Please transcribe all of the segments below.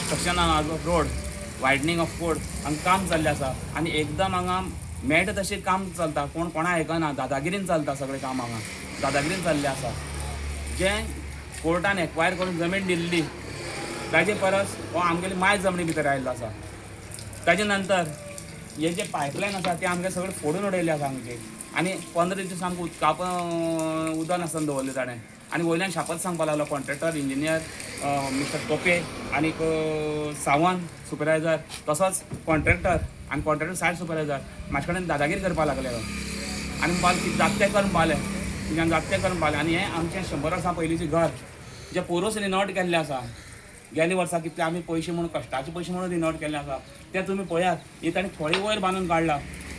Construction road वायडनींग of road हांगा काम चाललें आसा आनी एकदम हांगा मेळटा तशें काम चलता. कोणा आयकना, दादागिरीन चलता सगळें काम. हांगा दादागिरीन चल्लें आसा. जें कोर्टान एक्वायर करून जमीन दिल्ली ताजे परस हो आमगेली माय जमनी भितर आयिल्लो आसा. ताजे नंतर हे जे पायपलायन आसा ते आमगे सगळे फोडून उडयले आसा आमचे. आनी 15 दीस आमकां उदक नासतना दवरलें ताणें. आनी वयल्यान शापत सांगपा लागलो कॉन्ट्रॅक्टर, इंजिनियर मिस्टर तोपे आनीक सावंत सुपरवायझर, तसोच कॉन्ट्रॅक्टर आनी कॉन्ट्रॅक्टर सायट सुपरवायझर म्हाजे कडेन दादागिरी करपा लागलेलो. आनी बाल जात्ते करून पावले, तुज्यान जात्ते करून पावले. आनी हें आमचें 100 वर्सां पयलींचें घर जें पोरूस रिनोवेट केल्लें आसा. गेल्या वर्सा कितले आमी पयशे म्हणून, कश्टाचे पयशे म्हणून रिनोवेट केल्लें आसा तें तुमी पळयात. ही ताणें खोळी वयर बांदून काडला,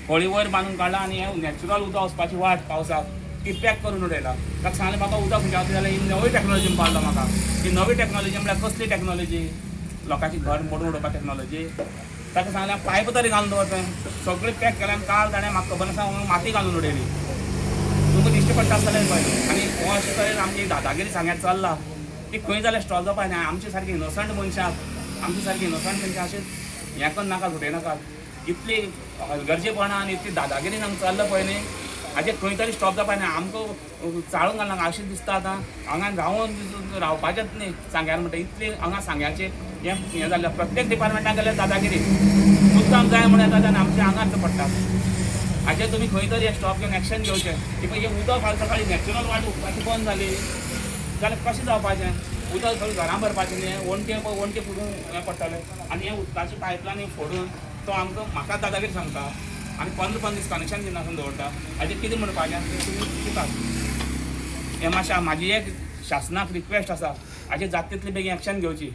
खोळी वयर बांदून काडला. आनी हें नॅचरल उदक वचपाची वाट पावसाक ती पॅक करून उडयला. ताका सांगलें म्हाका उदक खंयच्या वता जाल्यार ही नवी टॅक्नॉलॉजी पावला म्हाका. ही नवी टॅक्नॉलॉजी म्हळ्यार कसली टॅक्नॉलॉजी? लोकांची घर मोडून उडोवपा टॅक्नॉलॉजी. ताका सांगलें पायप तरी घालून दवरता. सगळें पॅक केलें आनी काल ताणें म्हाका खबर आसा माती घालून उडयली. तुमकां दिश्टी पडटा आसतलें पळय. आनी हो अशें तरेन आमची दादागिरी सांग्यार चल्ला. ती खंय जाल्यार स्टॉप जावपा ना. आमचे सारकी इनोसंट मनशाक, आमचे सारकी इनोसंट मनशां अशें हें करून नाका, फुटय नाकात. इतली हलगर्जेपणां आनी इतली दादागिरीन हांगा चल्ला पळय न्ही, हाजेर खंय तरी स्टॉप जावपा ना. आमकां चाळूंक घालनाका अशें दिसता. आतां हांगा रावून रावपाचेंच न्ही सांग्यार म्हणटा. इतली हांगा सांग्याचें हें जाल्लें. प्रत्येक डिपार्टमेंटाक गेल्यार दादागिरी मुद्दाम जाय म्हणून येता आनी आमच्या आंगार पडटा. हाजेर तुमी खंय तरी स्टॉप घेवन एक्शन घेवचें. की पळय हें उदक फाल सकाळी नॅचरल वाट उदकाची बंद जाली जाल्यार कशें जावपाचें? उदक सगळें घरां भरपाचें न्ही. वणटे फुडून हें पडटलें. आनी हें उदकाची पायपलायन फोडून तो आमकां म्हाका दादागिरी सांगता आनी 15 दीस कनेक्शन दिनासून दवरता. हाजेर कितें म्हणपाचें तें तुमी चिंतात. हें मातशें म्हाजी एक शासनाक रिक्वेस्ट आसा, हाजेर जाता तितली बेगीन एक्शन घेवची.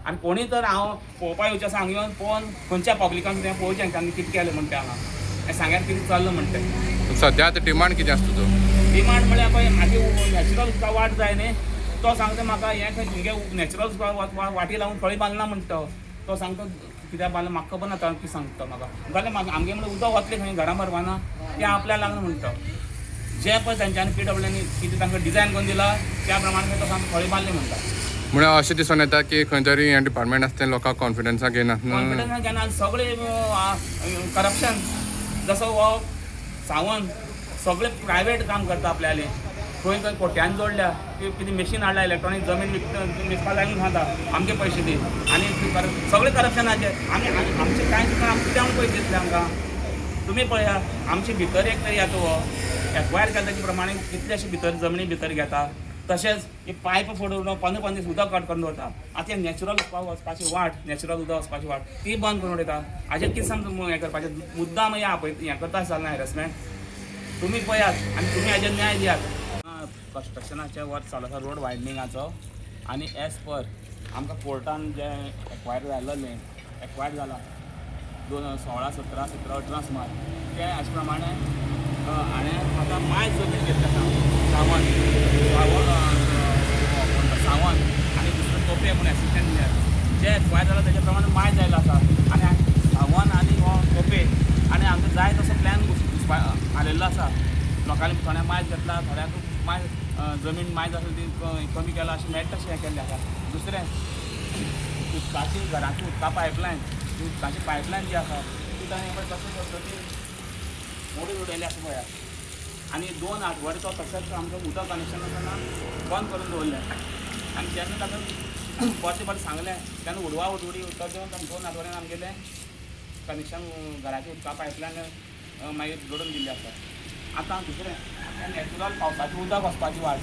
आनी कोणी तर हांव पळोवपा येवचें आसा, हांगा येवन पळोवन खंयच्या पब्लिकान तें पळोवचें तांणी कितें केलें म्हणटा. हांगा हें सांग्यार कितें चल्लां म्हणटा. सध्या आतां डिमांड कितें आसा तुजो? डिमांड म्हळ्यार पळय हाजी नॅचरल उदका वाट जाय न्ही. तो सांगता म्हाका हें खंय तुमगे नॅचरल उदका वाटी लावून खळी बांदला म्हणटा. तो सांगता कित्याक बांदला म्हाका खबर ना. तो कितें सांगता म्हाका जाल्यार म्हाका आमगे म्हणल्यार उदक वतलें खंय घरां भरपाना तें आपल्याक लागना म्हणटा. जें पळय तांच्यांनी PWनी कितें तांकां डिजायन करून दिला त्या प्रमाणे तो सामको खळी बांदली म्हणटा. म्हळ्यार अशें दिसून येता की खंय तरी हें डिपार्टमेंट आसा तें लोकांक कॉन्फिडन्साक येनात. कॉन्फिडन्स घेना. सगळें करप्शन. जसो हो सावंत सगळें प्रायवेट काम करता आपल्यालें. खंय खंय कोट्यान जोडल्या कितें मशीन हाडला इलेक्ट्रॉनीक जमीन विकपा जाय म्हणून सांगता आमगे पयशे दी. आनी सगळें करप्शनाचे. आमी आमचें कांय तुका आमकां कित्याक पयशे दितले आमकां? तुमी पळया आमचे भितर एक तरी येता हो एक्वायर केल्या ताचे प्रमाणे कितलेशे भितर जमनी भितर घेता. तशेंच ही पायप फोडून 15 दीस उदक कट करून दवरता. आतां नॅचरल वचपाची वाट, नॅचरल उदक वचपाची वाट ती बंद करून उडयता. हाजेर कितें सामकें हें करपाचें? मुद्दाम हें करता आसतना हॅरसमेंट तुमी पळयात आनी तुमी हाजेर न्याय दियात. कन्स्ट्रक्शनाचें वर्क चालू आसा रोड वायडनिंगाचो. आनी एज पर आमकां कोर्टान जें एक्वायर जाला 2016, 17, 18 सुमार तें हाजे प्रमाणे हाणें आतां माय जमीन घेतल्या सावंत आनी दुसरो तोपे म्हणून एसिस्टंट इंजिनियर जे एक्वायर जाला तेजे प्रमाणे माय जायलो आसा. आनी सावंत आनी हो तोपे आनी आमकां जाय तसो प्लॅन हाडिल्लो आसा. लोकांनी थोड्या माय घेतला, थोड्याक माय जमीन माय आसा ती कमी केला अशें मेळटा तशें हें केल्लें आसा. दुसरें उदकाची घराची उदका पायपलायन, उदकाची पायपलायन जी आसा ती ताणें पळय तशें पद्दतीन मोडून उडयली आसा पळया. आनी 2 आठवडे तो तशेंच आमकां उदक कनेक्शन आसतना बंद करून दवरलें. आनी जेन्ना ताका बरें सांगलें तेन्ना उडवाउडी उदक देवन 2 आठवड्यान आमगेलें कनेक्शन घराची उदका पायपलायन मागीर जोडून दिल्लें आसा. आतां दुसरें नॅचरल पावसाचें उदक वचपाची वाट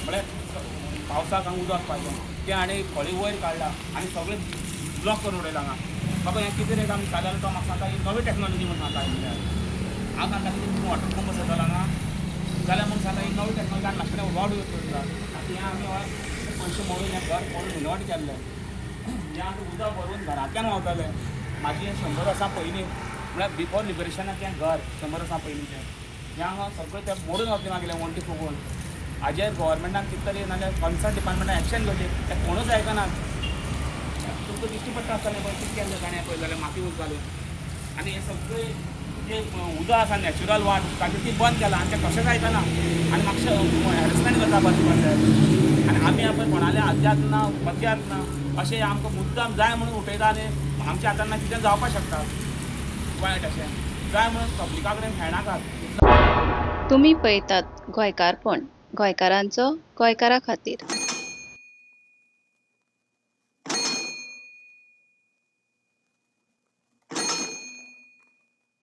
म्हळ्यार पावसाक हांगा उदक वचपाचें तें हाणें खळी वयर काडला आनी सगळें ब्लॉक करून उडयलां हांगा. बाबा हें कितें रे आमी जाल्यार तो म्हाका सांगता ही नवी टॅक्नॉलॉजी म्हणून सांगता. हांव सांगता की तुमी वॉटर पंप बसयतलो हांगा जाल्यार म्हणून सांगता ही नवी टॅक्नॉलॉजी आनी म्हाका वॉड यूज करता. आतां हें आमी पयशे मोडून हें घर पडून रिनोवेट केल्लें. हें आतां उदक भरून घरांतल्यान व्हांवतलें. म्हाजी हें 100 वर्सां पयलीं म्हळ्यार बिफोर लिबरेशनाक हें घर 100 वर्सां पयलींचें हें हांगा सगळें तें मोडून वचलें मागलें वणटी फुगोवन. हाजेर गव्हर्मेंटान कितें तरी नाजाल्यार कन्सर्न डिपार्टमेंटान एक्शन घेवचें. तें कोणूच आयकनात. तुमकां दिश्टी पडटा आसतलें पळय कितें केल्लें ताणें पळय जाल्यार माती उच घालून. आनी हें सगळें जें उदक आसा नॅचरल वाट ताची ती बंद केला आनी तें कशेंच आयकना. आनी म्हाका हॅरसमेंट करता बस. आनी आमी पळय कोणालें आद्यात ना पद्यात ना अशें आमकां मुद्दाम जाय म्हणून उठयता आनी आमच्या हातान कितें जावपाक शकता वायट अशें जाय म्हणून पब्लिका कडेन खेळनाकात. तुम्ही पळयतात गोंयकारपण, गोंयकारांचो गोंयकारा खातीर.